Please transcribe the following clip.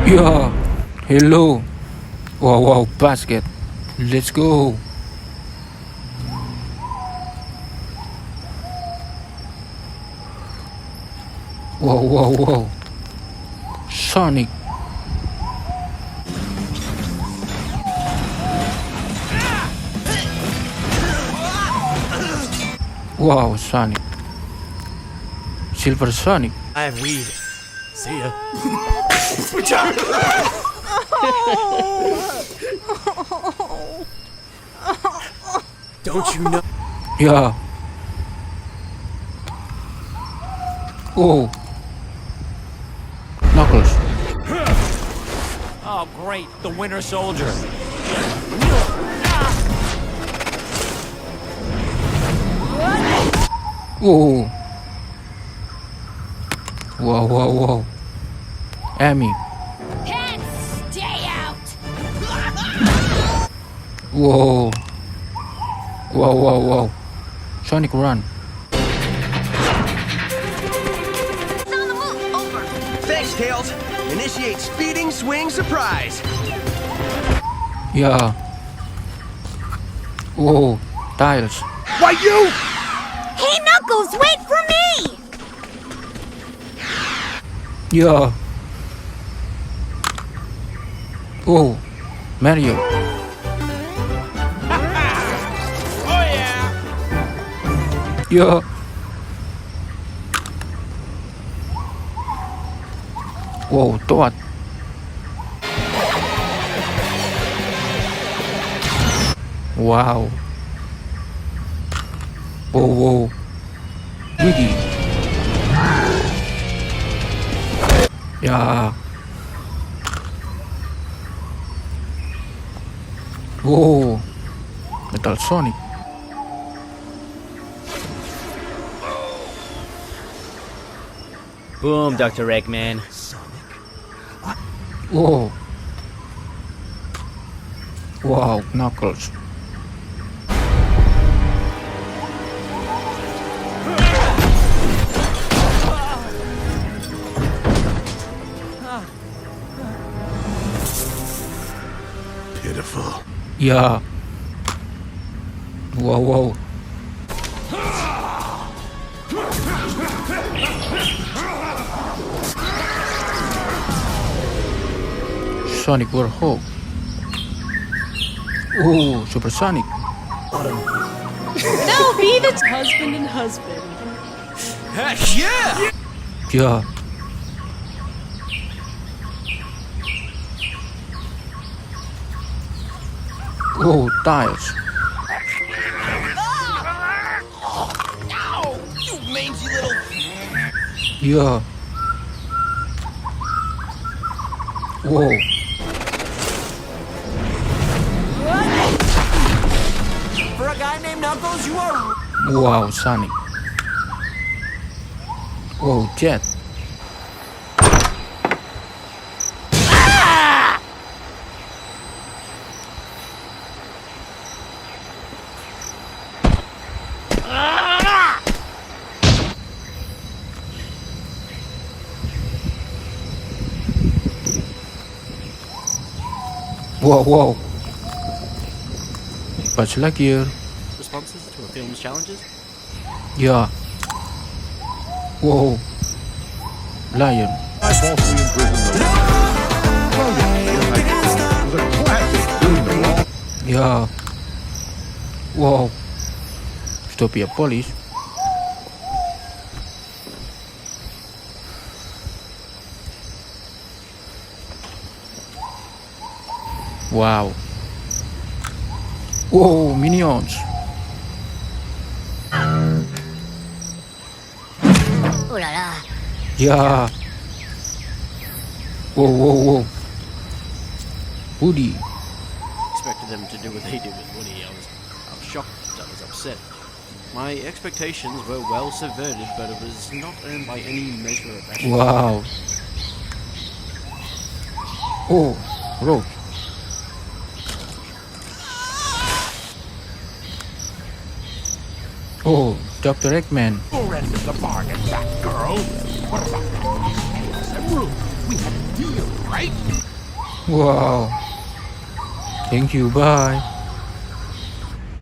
Yeah, hello. Wow, wow, basket. Let's go. Wow, wow, wow. Sonic. Wow, Sonic. Silversonic. I have weed. See ya. Don't you know? Yeah. Oh. Knuckles. Oh, great. The Winter Soldier. Oh. Wow, wow, wow. Ammy. Can't stay out. Whoa. Wow, wow, wow. Sonic run. It's on the move. Over. Thanks, Tails. Initiate speeding swing surprise. Yeah. Whoa. Tiles. Why you? Hey, Knuckles, wait for me. Yeah. Oh. Mario. Oh, yeah. Yeah. Whoa, Toad. Wow. Whoa, whoa. Luigi. Yeah. Whoa. Metal Sonic. Boom, Dr. Eggman. Whoa. Wow, Knuckles. Pitiful. Yeah. Wow, wow. Sonic werehog. Oh, supersonic. Now be the husband and husband. Heck yeah! Yeah. Oh, tiles. Ow! You mangy little... Yeah. Whoa. For a guy named Knuckles, you are... Wow, Sonic. Oh, Jet. Whoa, whoa. Buzz Lightyear. Responses to a film's challenges? Yeah. Whoa. Lion. I falsely imprisoned the was a classic doing. Yeah. Whoa. Zootopia police. Wow. Whoa, minions. Ooh la la. Yeah. Whoa, whoa, whoa. Woody. Expected them to do what they did with Woody. I was shocked. I was upset. My expectations were well subverted, but it was not earned by any measure of effort. Wow. Oh, Rouge. Oh, Dr. Eggman. Full end of the bargain, that girl. What about the and rules? We had a deal, right? Wow. Thank you. Bye.